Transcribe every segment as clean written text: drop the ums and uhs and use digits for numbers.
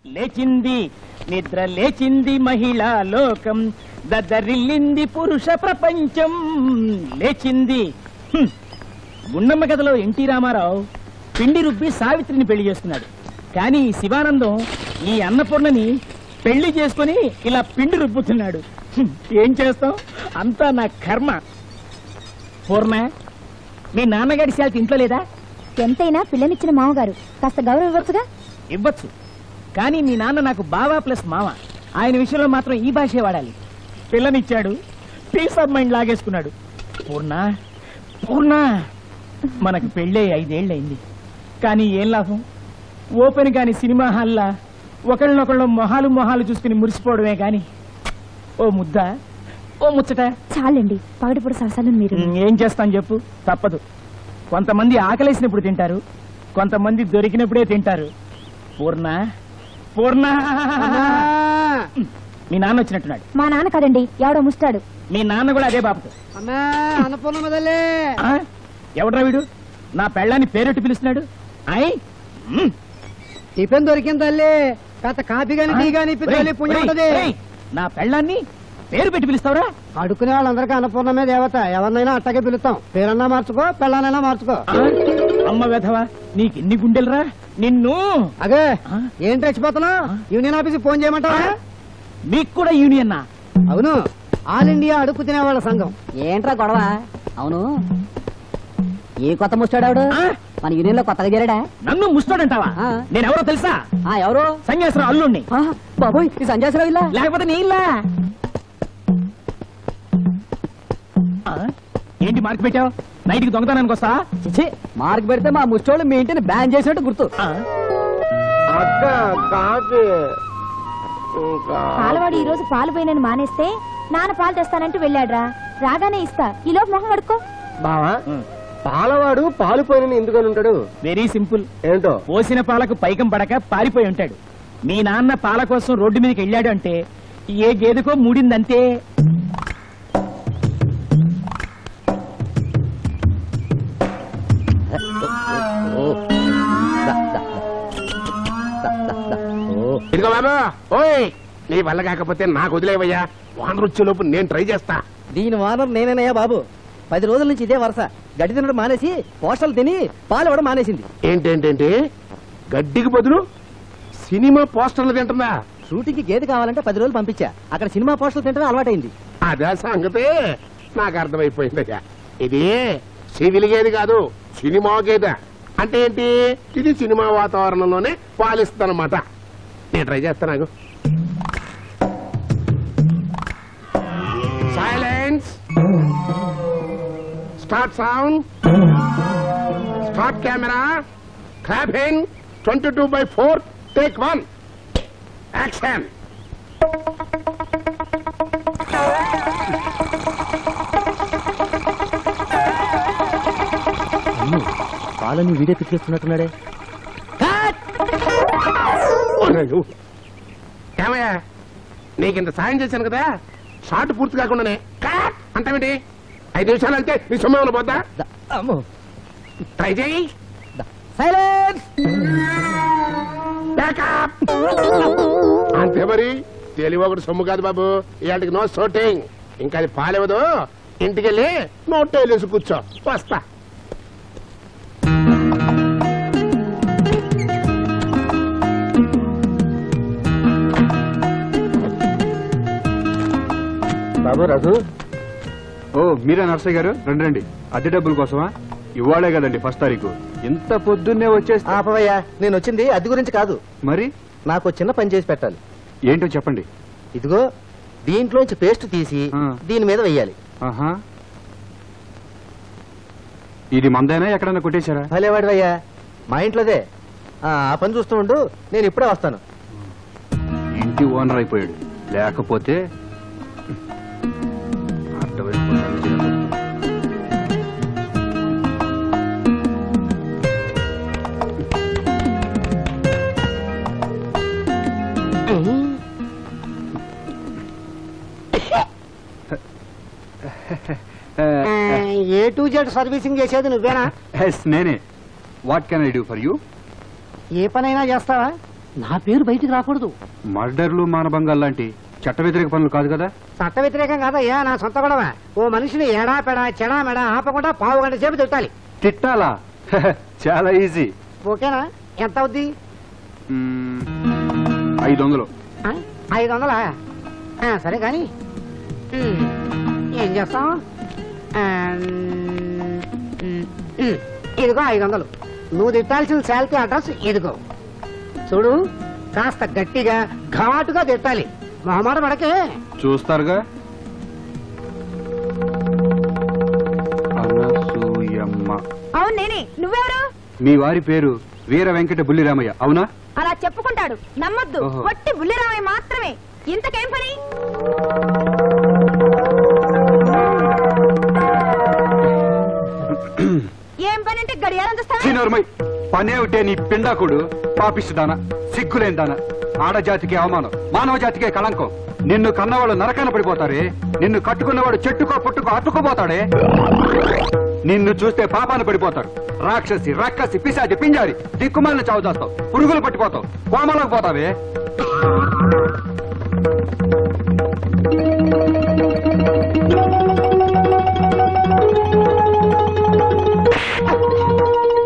లేచింది నిద్ర లేచింది మహిళా లోకం, దద్దరిల్లింది పురుష ప్రపంచం. లేచింది. గుండమ్మ కథలో ఎన్టీ రామారావు పిండి రుబ్బి సావిత్రిని పెళ్లి చేస్తున్నాడు. కానీ శివానందం ఈ అన్నపూర్ణని పెళ్లి చేసుకుని ఇలా పిండి రుబ్బుతున్నాడు. ఏం చేస్తాం, అంతా నా కర్మ. పూర్ణ, మీ నాన్నగారి శాలరీ ఇంట్లో లేదా? ఎంతైనా పిల్లనిచ్చిన మామగారు, కాస్త గౌరవం ఇవ్వచ్చుగా. ఇవ్వచ్చు, కానీ మీ నాన్న నాకు బావా ప్లస్ మామ. ఆయన విషయంలో మాత్రం ఈ భాషే వాడాలి. పిల్లనిచ్చాడు, పీస్ ఆఫ్ మైండ్ లాగేసుకున్నాడు. పూర్ణ పూర్ణ, మనకు పెళ్ళే 5 ఏళ్ళయింది. కానీ ఏం లాభం? ఓపెన్ కాని సినిమా హాల్లా ఒకళ్ళనొకళ్ళు మొహాలు చూసుకుని మురిసిపోవడమే గాని ఓ ముద్ద, ఓ ముచ్చట. చాలండి, పగటిపూట సరసాలు మీరు. ఏం చేస్తాను చెప్పు, తప్పదు. కొంతమంది ఆకలేసినప్పుడు తింటారు, కొంతమంది దొరికినప్పుడే తింటారు. పూర్ణ పూర్ణ, మీ నాన్న వచ్చినట్టున్నాడు. మా నాన్న కాదండి, ఎవడో ముస్తాడు. మీ నాన్న కూడా అదే బాబుతో. ఎవడ్రా వీడు నా పెళ్ళాన్ని పేరెట్టి పిలుస్తున్నాడు? టిఫిన్ దొరికింది తల్లి, కాస్త కాఫీ గాని టీ గాని పుణ్యం ఉంటది. నా పెళ్ళాన్ని పేరు పెట్టి పిలుస్తావురా? అడుకునే వాళ్ళందరికీ అన్నపూర్ణమే దేవత, ఎవరినైనా అట్టగే పిలుస్తాం. పేరన్నా మార్చుకో, పెళ్ళానైనా మార్చుకో. అమ్మ వెధవా, నీకెన్ని గుండెలరా నిన్ను. అదే ఏంటి రెచ్చిపోతున్నావు? యూనియన్ ఆఫీస్ ఫోన్ చేయమంటావా? మీకు కూడా యూనియన్నా? అవును, ఆల్ ఇండియా అడుగు తినే వాళ్ళ సంఘం. ఏంట్రా గొడవ? అవును, ఏ కొత్త ముస్తాడాడు? మన యూనియన్ లో కొత్తగా చేరాడా? నన్ను ముస్తాడంటావా? నేనెవరో తెలుసా? ఎవరు? సన్యాసరావు అల్లుణ్ణి. బాబోయ్, ఈ సంజాసరావు ఇల్లా? లేకపోతే నీ ఇల్లా? ఏంటి మార్క్ పెట్టావు? నైట్కి దొంగతనానికి వస్తా? మార్క్ పెడితే మా ముష్టోళ్ళు మీ ఇంటిని బ్యాన్ చేసినట్టు గుర్తు. పాలవాడు ఈ రోజు పాలు పోయినని మానేస్తే నాన్న పాలు తెస్తానంటూ వెళ్ళాడ్రా. రాగానే ఇస్తా, ఈ లోపు మొహం కడుక్కో. బావా, పాలవాడు పాలు పోయినని ఎందుకని ఉంటాడు? Very simple. ఏంటో? పోసిన పాలకు పైకం పడక పారిపోయి ఉంటాడు. మీ నాన్న పాల కోసం రోడ్డు మీదకి వెళ్ళాడు అంటే ఏ గేదెకో మూడిందంతే. ఇదిగో బాబా, ఓయ్, నీ వల్ల కాకపోతే నాకు వదిలేవయ్యా. వానరు వచ్చేలోపు నేను ట్రై చేస్తా. దీని వానరు నేనేనయ్యా బాబు. 10 రోజుల నుంచి ఇదే వరుస. గడ్డి తినడం మానేసి పోస్టర్లు తిని పాలు ఇవ్వడం మానేసింది. ఏంటేంటేంటి, గడ్డికి బదులు సినిమా పోస్టర్లు తింటుందా? షూటింగ్ కి గేదె కావాలంటే 10 రోజులు పంపించా. అక్కడ సినిమా పోస్టర్లు తింటమే అలవాటైంది. అదే సంగతి నాకు అర్థమైపోయిందయ్యా. ఇది సివిల్ గేదె కాదు, సినిమా గేదె. అంటే ఏంటి, ఇది సినిమా వాతావరణంలోనే పాలిస్తుందన్నమాట. నేను ట్రై చేస్తాను. Silence, start sound, start camera, clapping, 22/4, take 1, action. పాలని వీడియో పిక్కిస్తున్నాడే. ఏమయ్యా, నీకింత సాయం చేశాను కదా, షార్ట్ పూర్తి కాకుండానే అంటావేంటి? 5 నిమిషాలు అయితే నీ సొమ్మేమన్నా పోద్దా? ట్రై చేయి. సైలెన్స్, అంతే మరి. తెలివి ఒకటి సొమ్ము కాదు బాబు. ఇవాటికి నో షూటింగ్. ఇంకా అది పాలేవదు. ఇంటికెళ్ళి నోట్ వేసి కూర్చో. వస్తా. బాబు రఘు. ఓ, మీరా నర్సయ్య గారు? రండి రండి. అద్దె డబ్బుల కోసమా? ఇవాళే కదండి 1వ తారీఖు. ఇంత పొద్దున్నే వచ్చేసి. ఆపవయ్యా, నేను వచ్చింది అద్దె గురించి కాదు. మరి నాకు చిన్న పని చేసి పెట్టాలి. ఏంటో చెప్పండి. ఇదిగో, దీంట్లోంచి పేస్ట్ తీసి దీని మీద వెయ్యాలి. ఆహా, ఇది మందైనా ఎక్కడన్నా కొట్టేశారా? భలేవాడివయ్యా, మా ఇంట్లోదే. ఆ పని చూస్తూ ఉండు, నేను ఇప్పుడే వస్తాను. ఇంటి ఓనర్ అయిపోయాడు. లేకపోతే A to Z సర్వీసింగ్ చేసేది నువ్వేనా? నేనే. What can I do for you? ఏ పనైనా చేస్తావా? నా పేరు బయటికి రాకూడదు. మర్డర్లు మానభంగాలు లాంటి చట్ట వ్యతిరేక పనులు కాదు కదా. చట్ట వ్యతిరేకం కాదయ్యా, నా సొంత గొడవ. ఓ మనిషిని ఎడా పెడా చెడా మెడా ఆపకుండా పావు గంట సేపు తిట్టాలి. తిట్టాలా? చాలా ఈజీ. ఓకేనా? ఎంత అవుద్ది? 500. 500? సరే కానీ ఏం చేస్తాం? ఇదిగో 500. నువ్వు తిట్టాల్సిన శాలరీ అడ్రస్ ఇదిగో. చూడు, కాస్త గట్టిగా ఘాటుగా తిట్టాలి, మొహమాట పడకే. చూస్తారుగా. అనసూయమ్మ. అవును నేనే. నువ్వెవరు? మీ వారి పేరు వీర వెంకట బుల్లిరామయ్య, అవునా? అలా చెప్పుకుంటాడు, నమ్మొద్దు. ఓహో. వట్టి బుల్లిరామయ్య మాత్రమే. ఇంతకేం పని? ఏం పని అంటే గడియారం చూస్తావా? చిన్నోర్మై, పనేమిటే నీ పిండాకుడు, పాపిస్తుదానా, సిగ్గులేందానా, ఆడజాతికి అవమానం, మానవ జాతికే కళంకం. నిన్ను కన్నవాళ్ళు నరకాన పడిపోతారే, నిన్ను కట్టుకున్నవాడు చెట్టుకో పుట్టుకో అట్టుకుపోతాడే, నిన్ను చూస్తే పాపాన పడిపోతారు. రాక్షసి రక్కసి పిశాచి పింజారి దిక్కుమాలిన చావు చేస్తావు, పురుగులు పట్టిపోతావు, కోమలకు పోతావే.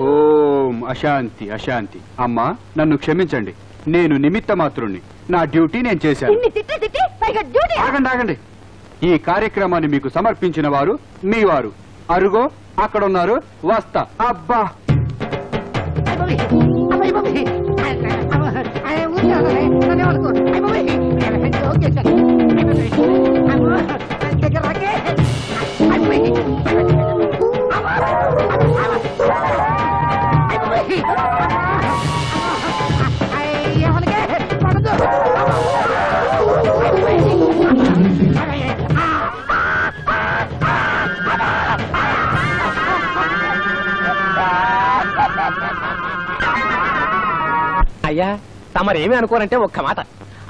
ఓం అశాంతి అశాంతి. అమ్మా, నన్ను క్షమించండి, నేను నిమిత్త మాత్రుణ్ణి. నా డ్యూటీ నేను చేశాను. ఇన్ని తిట్టి తిట్టి పైగా డ్యూటీ. ఆగండి ఆగండి. ఈ కార్యక్రమాన్ని మీకు సమర్పించిన వారు మీ వారు. అరుగో అక్కడున్నారు, వస్తా. అబ్బా, అయ్యా, తమరేమి అనుకోరంటే ఒక్క మాట.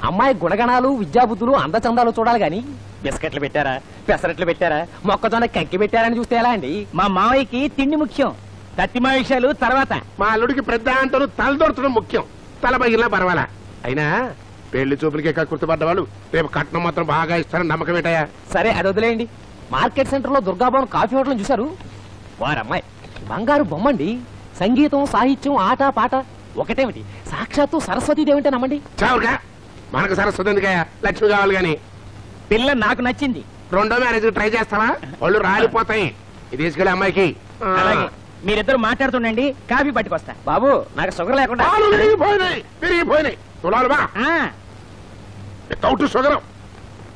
అమ్మాయి గుణగణాలు విద్యాబుద్ధులు అందచందాలు చూడాలి గాని బిస్కెట్లు పెట్టారా, పెసరట్లు పెట్టారా, మొక్కజొన్న కంకి పెట్టారని చూస్తే ఎలా అండి? మా మావయ్యకి తిండి ముఖ్యం, తత్తిమా విషయాలు తర్వాత. మా అల్లుడికి పెద్ద అంటూ తలదొరచడం ముఖ్యం, తల బగిలినా పర్వాలా. అయినా పెళ్లి చూపులకే గుర్తుపడ్డ వాళ్ళు రేపు కట్నం మాత్రం బాగా ఇస్తారని నమ్మకం ఏంటయ్యా? సరే, అది వదిలేయండి. మార్కెట్ సెంటర్ లో దుర్గాభవన్ కాఫీ హోటల్ చూశారు? వారమ్మాయి బంగారు బొమ్మండి. సంగీతం, సాహిత్యం, ఆట పాట ఒకటేమిటి, సాక్షాత్తు సరస్వతీదేవింటే నమ్మండి. చావుగా మనకు సరస్వతి ఎందుకయ్యా, లక్ష్మి కావాలి గాని. పిల్ల నాకు నచ్చింది. రెండో మ్యారేజ్ ట్రై చేస్తావా? వాళ్ళు రాలిపోతాయి. ఇది తీసుకెళ్ళి అమ్మాయికి. అలాగే, మీరిద్దరు మాట్లాడుతుండండి, కాఫీ పట్టుకొస్తా. బాబు, నాకు షుగర్ లేకుండా. పాలు విరిగిపోయినాయి, విరిగిపోయినాయి. చూడాలి బా, వితౌట్ షుగర్.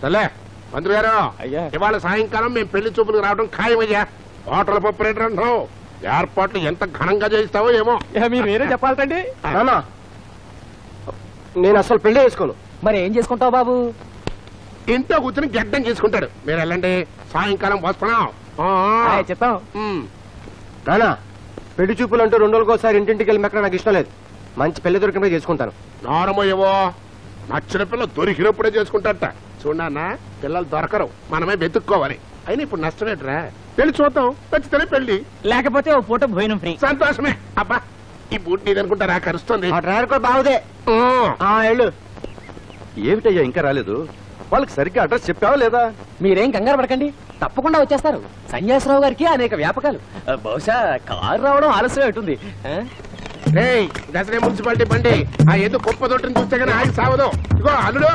సర్లే మంత్రి గారు, అయ్యా. ఇవాళ సాయంకాలం మేము పెళ్లి చూపులకు రావడం ఖాయమయ్యా. హోటల్ ఆపరేటర్ అంటున్నావు, ఏర్పాట్లు ఎంత ఘనంగా చేయిస్తావో ఏమో. మీరు వేరే చెప్పాలండి. నేను అసలు పెళ్లి చేసుకోను. మరి ఏం చేసుకుంటావు బాబు? ఇంట్లో కూర్చొని గడ్డం చేసుకుంటాడు. మీరు వెళ్ళండి, సాయంకాలం వస్తున్నాం. చెప్తాం. నానా, పెళ్లి చూపులు అంటూ 2 రోజులకోసారి ఇంటింటికి వెళ్ళి మెక్కడ నాకు ఇష్టం లేదు. మంచి పెళ్లి దొరికినప్పుడే చేసుకుంటాను. నారమయ్యవో, నచ్చిన పిల్ల దొరికినప్పుడే చేసుకుంటారట. చూడన్నా, పిల్లలు దొరకరు, మనమే వెతుక్కోవాలి. అయినా ఇప్పుడు నష్టమేట్రా, పెళ్లి చూద్దాం, నచ్చితేనే పెళ్లి, లేకపోతే ఓ పూట భోజనం ఫ్రీ. సంతోషమే. అబ్బా, ఈ బూట్ నీదనుకుంటారా, కరుస్తుంది. ఆ డ్రైవర్ కూడా బాగుదే. వెళ్ళు. ఏమిటయ్యా ఇంకా రాలేదు? వాళ్ళకి సరిగ్గా అడ్రస్ చెప్పావా లేదా? మీరేం కంగారు పడకండి, తప్పకుండా వచ్చేస్తారు. సన్యాసరావు గారికి అనేక వ్యాపకాలు. బహుశా కారు రావడం ఆలస్యం ఉంటుంది. దసరా మున్సిపాలిటీ బండి ఆ ఏదో కుప్ప తొట్టిని చూస్తే కానీ ఆగి సావదు. ఇగో అల్లుడు,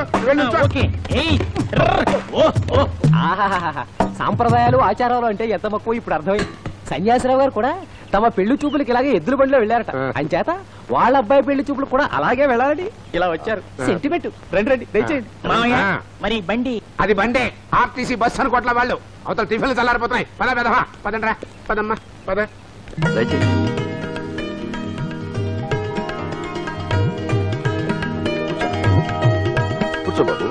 ఆహాహాహా. సాంప్రదాయాలు ఆచారాలు అంటే ఎంత మక్కువ ఇప్పుడు అర్థమైంది. సన్యాసరావు గారు కూడా తమ పెళ్లి చూపులకి ఇలాగే ఎద్దుల బండిలో వెళ్ళారట. అంచేత వాళ్ళ అబ్బాయి పెళ్లి చూపులు కూడా అలాగే వెళ్ళాలని ఇలా వచ్చారు. సెంటిమెంట్. రండి రండి, దయచేయండి. మరి బండి అది బండే, ఆర్టీసీ బస్ అనుకోట్ల వాళ్ళు. అవతల టిఫిన్లు చల్లారిపోతున్నాయి. పద పెదవా, పదండ్రా, పదమ్మా, పద. కూర్చోబాబు.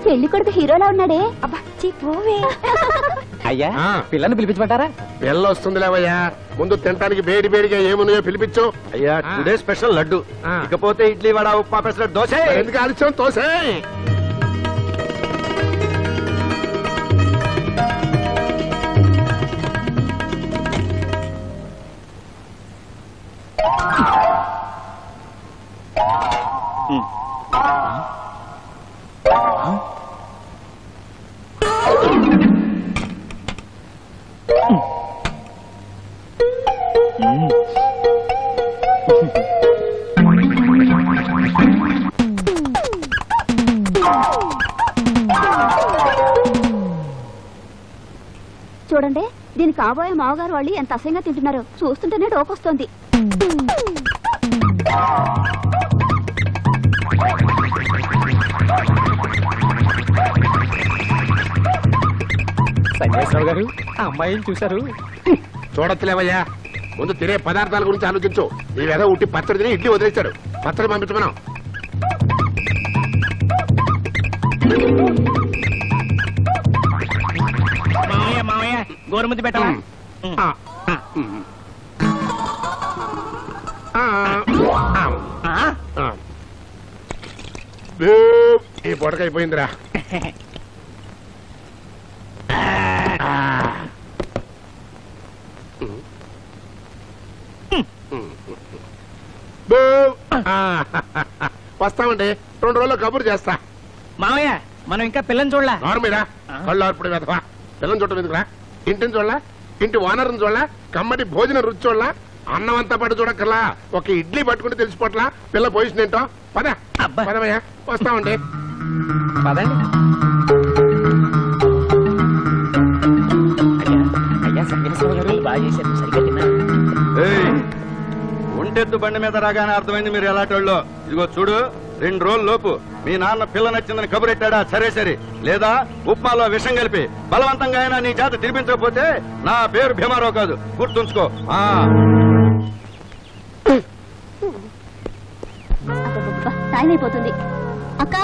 పెళ్లి కొడుకు హీరోలా ఉన్నాడే. అబ్బా పోవే. అయ్యా, పిల్లని పిలిపించమంటారా? పిల్ల వస్తుంది లేవయ్యా, ముందు తినడానికి వేడి వేడిగా ఏమున్నాయో పిలిపించు. అయ్యా, టుడే స్పెషల్ లడ్డు, ఇకపోతే ఇడ్లీ వడ ఉప్మా పెసరట్టు దోశ. ఎందుకు ఆలస్యం, తోసే. చూడండి, దీని కాబోయే మావగారు వాళ్ళు ఎంత అసహ్యంగా తింటున్నారో చూస్తుంటేనే డోకొస్తోంది. సన్యాసరావు గారు, ఆ అమ్మాయిని చూశారు? చూడొచ్చులేవయ్యా, ముందు తినే పదార్థాల గురించి ఆలోచించు. ఈ వేద ఉట్టి పచ్చడి తిని ఇడ్లీ వదిలేశాడు. పచ్చడి పంపించమనం. మామయ్య మామయ్య గోరుముద్ది పెట్టవా? ఈ పొడకైపోయిందిరా. వస్తామండి, 2 రోజుల్లో కబురు చేస్తా. మామయ్య మనం ఇంకా పిల్లని చూడలా. నార్మీరా కళ్ళు ఆర్పుడు వెధవా. పిల్లని చూడటం ఎందుకురా? ఇంటిని చూడలా, ఇంటి ఓనర్ని చూడలా, కమ్మటి భోజన రుచి చూడలా, అన్నం అంతా పట్టు చూడక్కర్లా, ఒక ఇడ్లీ పట్టుకుంటే తెలిసిపోట్లా పిల్ల పొజిషన్ ఏంటో. పద అబ్బా. పదవయ్యా, వస్తామండి. పదండి. అయ్యా సన్యాసరావు గారు బాగా చేశారు, సరిగ్గా తిన్నారు. ఒంటెద్దు బండి మీద రాగానే అర్థమైంది మీరు ఎలాంటోళ్ళు. ఇదిగో చూడు, 2 రోజుల లోపు మీ నాన్న పిల్ల నచ్చిందని కబురెట్టాడా సరే సరే, లేదా ఉప్మాలో విషం కలిపి బలవంతంగా అయినా నీ చేత తినిపించకపోతే నా పేరు భీమారావు కాదు, గుర్తుంచుకో. టైం అయిపోతుంది. అక్క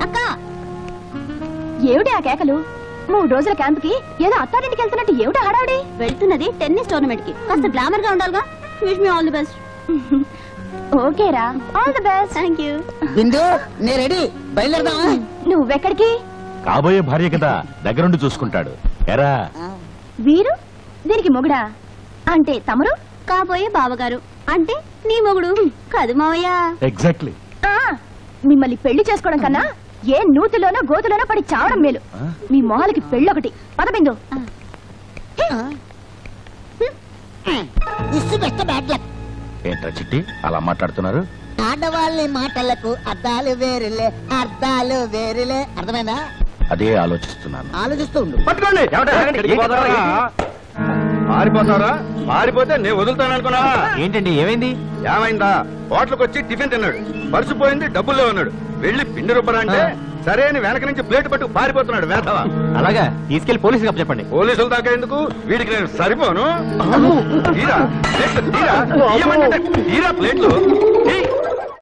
అక్క, ఏమిటి ఆ కేకలు? 3 రోజుల క్యాంప్ కి ఏదో అత్తారింటికి వెళ్తున్నట్టు ఏమిటి హడావిడి? వెళ్తున్నది టెన్నిస్ టోర్నమెంట్ కి, కాస్త గ్లామర్ గా ఉండాలిగా. Wish me all the best. ఓకేరా, all the best. Thank you. Bindu, నేను రెడీ, బయలుదేరదామా? నువ్వెక్కడికి? కాబోయే భార్య కదా, దగ్గరుండి చూసుకుంటాడు. ఎరా వీరు దీనికి మొగుడా? అంటే తమరు కాబోయే బావగారు, అంటే నీ మొగుడు కాదు మావయ్య. ఎగ్జాక్ట్లీ. మిమ్మల్ని పెళ్లి చేసుకోవడం కన్నా ఏ నూతిలోనో గోతులోనో పడి చావడం మేలు. మీ మొహాలకి పెళ్ళొకటి. పదబిందు. ఏంట్రా చిట్టి అలా మాట్లాడుతున్నారు? ఆడవాళ్ళ మాటలకు అర్థాలు వేరులే, అర్థాలు వేరులే. అర్థమైందా? అదే ఆలోచిస్తున్నాను. ఆలోచిస్తూ ఉండు. పట్టుకోండి. పారిపోతారా? పారిపోతే నేను వదులుతాననుకున్నా. ఏంటండి ఏమైంది? ఏమైందా? హోటల్కి వచ్చి టిఫిన్ తిన్నాడు, మర్చిపోయింది డబ్బుల్లో ఉన్నాడు. వెళ్ళి పిండి రుబ్బరా అంటే సరే అని వెనక నుంచి ప్లేట్ పట్టు పారిపోతున్నాడు వేధవా. అలాగా తీసుకెళ్లి పోలీసులకు చెప్పండి. పోలీసుల దాకా ఎందుకు, వీడికి నేను సరిపోను. తీరా ప్లేట్లు, తీరా తీయమంటే తీరా ప్లేట్లు.